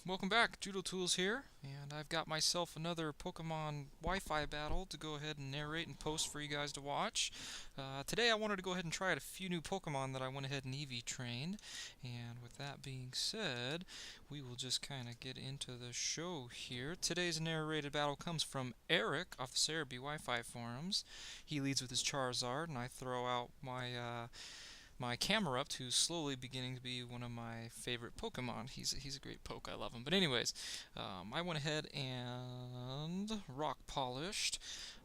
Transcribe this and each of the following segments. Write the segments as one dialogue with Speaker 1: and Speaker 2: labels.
Speaker 1: Welcome back, JudotoolZ here, and I've got myself another Pokemon Wi-Fi battle to go ahead and narrate and post for you guys to watch. Today I wanted to go ahead and try out a few new Pokemon that I went ahead and EV trained, and with that being said, we will just kind of get into the show here. Today's narrated battle comes from Erick off the Cerebi Wi-Fi forums. He leads with his Charizard, and I throw out my Camerupt, who's slowly beginning to be one of my favorite Pokemon. He's a great poke. I love him. But anyways, I went ahead and Rock Polished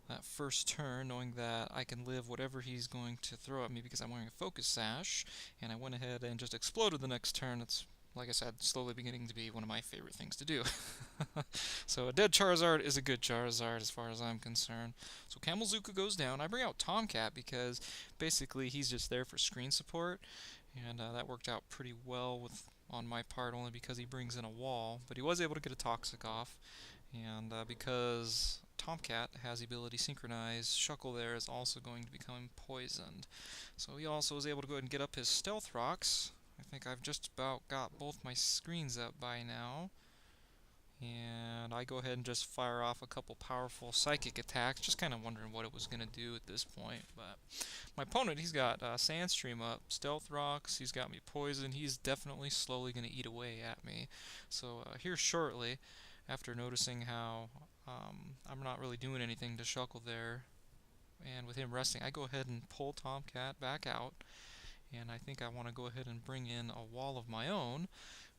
Speaker 1: that first turn, knowing that I can live whatever he's going to throw at me because I'm wearing a Focus Sash. And I went ahead and just exploded the next turn. It's, like I said, slowly beginning to be one of my favorite things to do. So a dead Charizard is a good Charizard as far as I'm concerned. So Camelzuka goes down. I bring out Tomcat because basically he's just there for screen support, and that worked out pretty well on my part only because he brings in a wall, but he was able to get a Toxic off, and because Tomcat has the ability to synchronize, Shuckle there is also going to become poisoned. So he also was able to go ahead and get up his Stealth Rocks. I think I've just about got both my screens up by now. And I go ahead and just fire off a couple powerful psychic attacks, just kind of wondering what it was going to do at this point. But my opponent, he's got Sandstream up, Stealth Rocks, he's got me poisoned, he's definitely slowly going to eat away at me. So here shortly, after noticing how I'm not really doing anything to Shuckle there, and with him resting, I go ahead and pull Tomcat back out, and I think I want to go ahead and bring in a wall of my own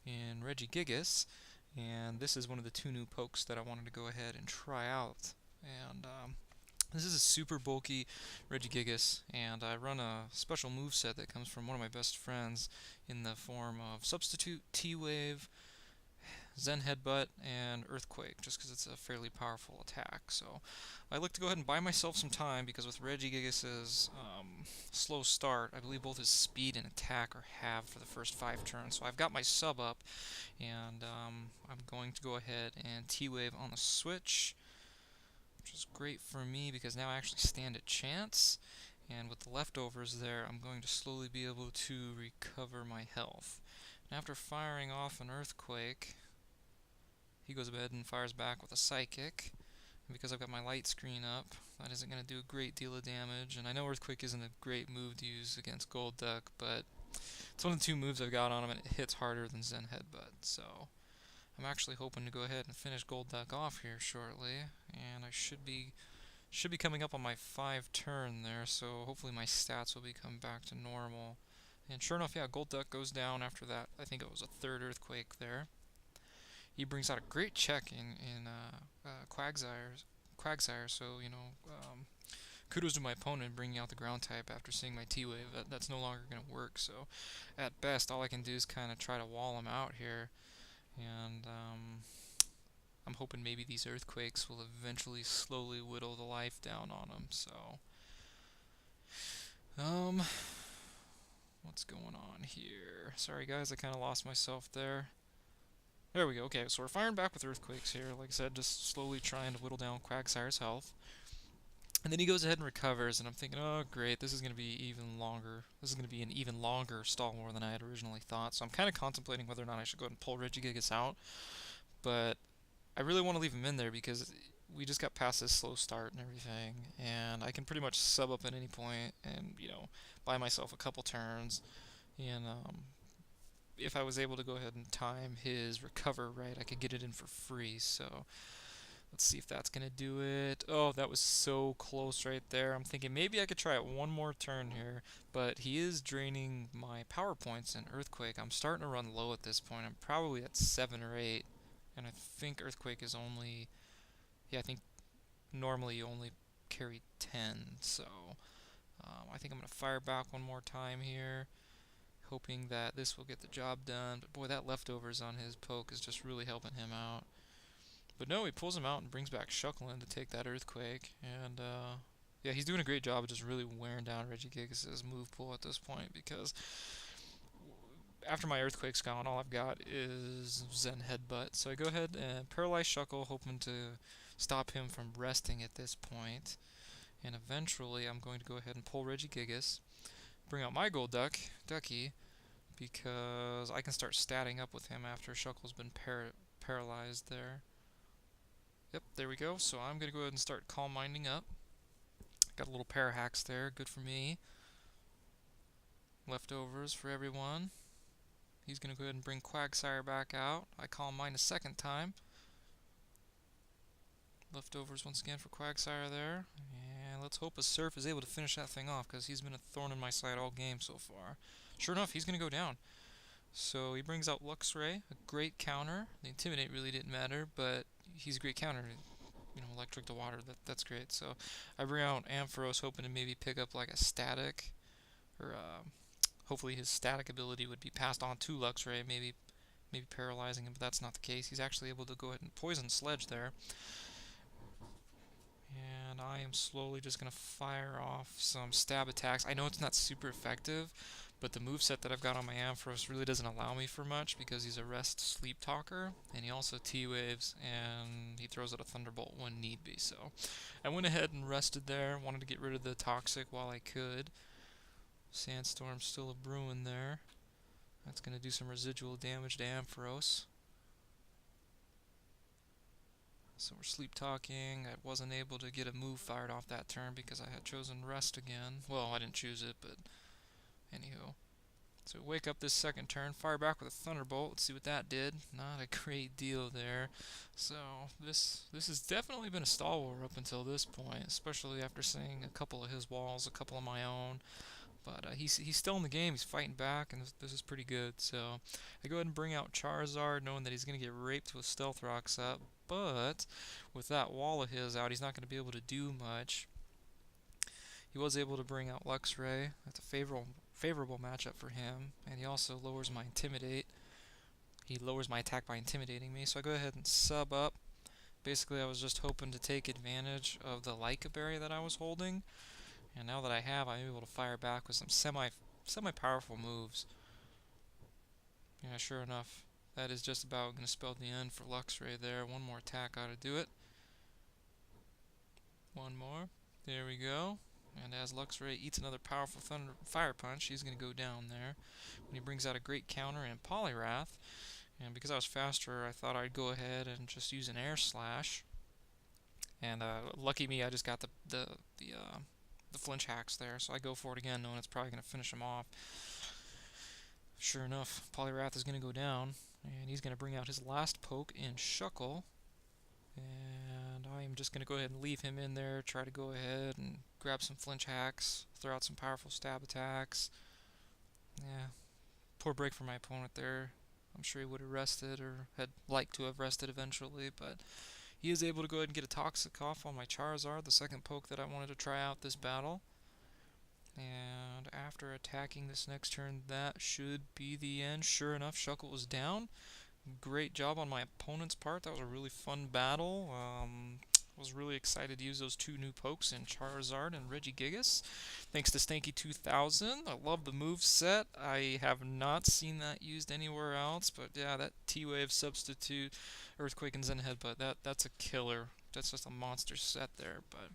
Speaker 1: in Regigigas. And this is one of the two new pokes that I wanted to go ahead and try out. And this is a super bulky Regigigas, and I run a special moveset that comes from one of my best friends in the form of Substitute, T-Wave, Zen Headbutt, and Earthquake, just because it's a fairly powerful attack. So I look to go ahead and buy myself some time, because with Regigigas' slow start, I believe both his speed and attack are halved for the first 5 turns. So I've got my sub up, and I'm going to go ahead and T-Wave on the switch, which is great for me because now I actually stand a chance. And with the leftovers there, I'm going to slowly be able to recover my health. And after firing off an Earthquake, he goes ahead and fires back with a Psychic. And because I've got my light screen up, that isn't going to do a great deal of damage. And I know Earthquake isn't a great move to use against Golduck, but it's one of the 2 moves I've got on him, and it hits harder than Zen Headbutt. So I'm actually hoping to go ahead and finish Golduck off here shortly, and I should be coming up on my 5 turn there, so hopefully my stats will become back to normal. And sure enough, yeah, Golduck goes down after that. I think it was a 3rd Earthquake there. He brings out a great check in Quagsire, so, kudos to my opponent bringing out the ground type after seeing my T-Wave. That's no longer going to work, so at best all I can do is kind of try to wall him out here, and I'm hoping maybe these Earthquakes will eventually slowly whittle the life down on him, so what's going on here? Sorry guys, I kind of lost myself there. There we go. Okay, so we're firing back with Earthquakes here. Like I said, just slowly trying to whittle down Quagsire's health. And then he goes ahead and recovers, and I'm thinking, oh great, this is going to be even longer. This is going to be an even longer stall war than I had originally thought. So I'm kind of contemplating whether or not I should go ahead and pull Regigigas out. But I really want to leave him in there because we just got past this slow start and everything, and I can pretty much sub up at any point and, buy myself a couple turns. And if I was able to go ahead and time his recover right, I could get it in for free. So let's see if that's going to do it. Oh, that was so close right there. I'm thinking maybe I could try it one more turn here, but he is draining my power points in Earthquake. I'm starting to run low at this point. I'm probably at 7 or 8, and I think Earthquake is only, I think normally you only carry 10, so I think I'm going to fire back one more time here, hoping that this will get the job done. But boy, that leftovers on his poke is just really helping him out. But no, he pulls him out and brings back Shuckle to take that Earthquake. And yeah, he's doing a great job of just really wearing down Regigigas' move pool at this point, because after my Earthquake's gone, all I've got is Zen Headbutt. So I go ahead and paralyze Shuckle, hoping to stop him from resting at this point. And eventually I'm going to go ahead and pull Regigigas, bring out my Ducky, because I can start statting up with him after Shuckle's been paralyzed there. Yep, there we go. So I'm going to go ahead and start calm minding up. Got a little pair of hacks there, good for me. Leftovers for everyone. He's going to go ahead and bring Quagsire back out. I calm mind a second time. Leftovers once again for Quagsire there. And let's hope a Surf is able to finish that thing off, because he's been a thorn in my side all game so far. Sure enough, he's going to go down. So he brings out Luxray, a great counter. The Intimidate really didn't matter, but he's a great counter. You know, electric to water, that's great. So I bring out Ampharos, hoping to maybe pick up like a static, or hopefully his static ability would be passed on to Luxray, maybe paralyzing him, but that's not the case. He's actually able to go ahead and poison Sledge there. And I am slowly just going to fire off some stab attacks. I know it's not super effective, but the moveset that I've got on my Ampharos really doesn't allow me for much, because he's a rest sleep talker, and he also T-waves, and he throws out a Thunderbolt when need be. So I went ahead and rested there, wanted to get rid of the Toxic while I could. Sandstorm's still a brewing there. That's going to do some residual damage to Ampharos. So we're sleep talking. I wasn't able to get a move fired off that turn because I had chosen rest again. Well, I didn't choose it, but anywho. So wake up this second turn, fire back with a Thunderbolt. Let's see what that did. Not a great deal there. So this has definitely been a stalwart up until this point, especially after seeing a couple of his walls, a couple of my own. But he's still in the game. He's fighting back, and this is pretty good. So I go ahead and bring out Charizard, knowing that he's going to get raped with Stealth Rocks up. But with that wall of his out, he's not going to be able to do much. He was able to bring out Luxray. That's a favorable matchup for him. And he also lowers my Intimidate. He lowers my attack by intimidating me. So I go ahead and sub up. Basically, I was just hoping to take advantage of the Leica Berry that I was holding. And now that I have, I'm able to fire back with some semi-powerful moves. Yeah, sure enough, that is just about going to spell the end for Luxray there. One more attack ought to do it. One more. There we go. And as Luxray eats another powerful Fire Punch, he's going to go down there. When he brings out a great counter and Poliwrath. And because I was faster, I thought I'd go ahead and just use an Air Slash. And lucky me, I just got the flinch hacks there, so I go for it again, knowing it's probably going to finish him off. Sure enough, Poliwrath is going to go down, and he's going to bring out his last poke in Shuckle. And I am just going to go ahead and leave him in there, try to go ahead and grab some flinch hacks, throw out some powerful stab attacks. Yeah, poor break for my opponent there. I'm sure he would have rested, or had liked to have rested eventually, but he is able to go ahead and get a Toxic off on my Charizard, the second poke that I wanted to try out this battle. And after attacking this next turn, that should be the end. Sure enough, Shuckle was down. Great job on my opponent's part. That was a really fun battle. Was really excited to use those two new pokes in Charizard and Regigigas. Thanks to Stanky2000. I love the move set. I have not seen that used anywhere else, but yeah, that T-Wave substitute, Earthquake and Zen Headbutt, that's a killer. That's just a monster set there. But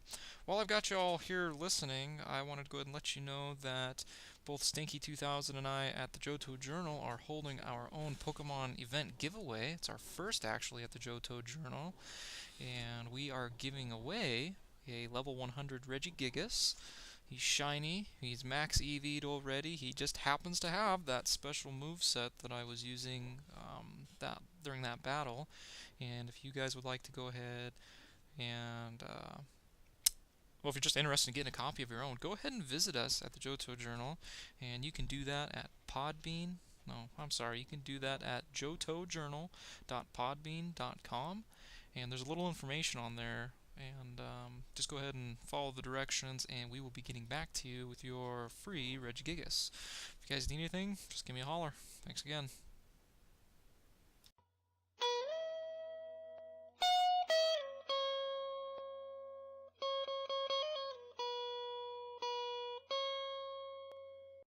Speaker 1: while I've got you all here listening, I wanted to go ahead and let you know that both Stanky2000 and I at the Johto Journal are holding our own Pokemon event giveaway. It's our first actually at the Johto Journal. And we are giving away a level 100 Regigigas. He's shiny, he's max EV'd already, he just happens to have that special move set that I was using during that battle. And if you guys would like to go ahead and, well, if you're just interested in getting a copy of your own, go ahead and visit us at the Johto Journal, and you can do that at Podbean. No, I'm sorry, you can do that at jotojournal.podbean.com. And there's a little information on there, and just go ahead and follow the directions, and we will be getting back to you with your free Regigigas. If you guys need anything, just give me a holler. Thanks again.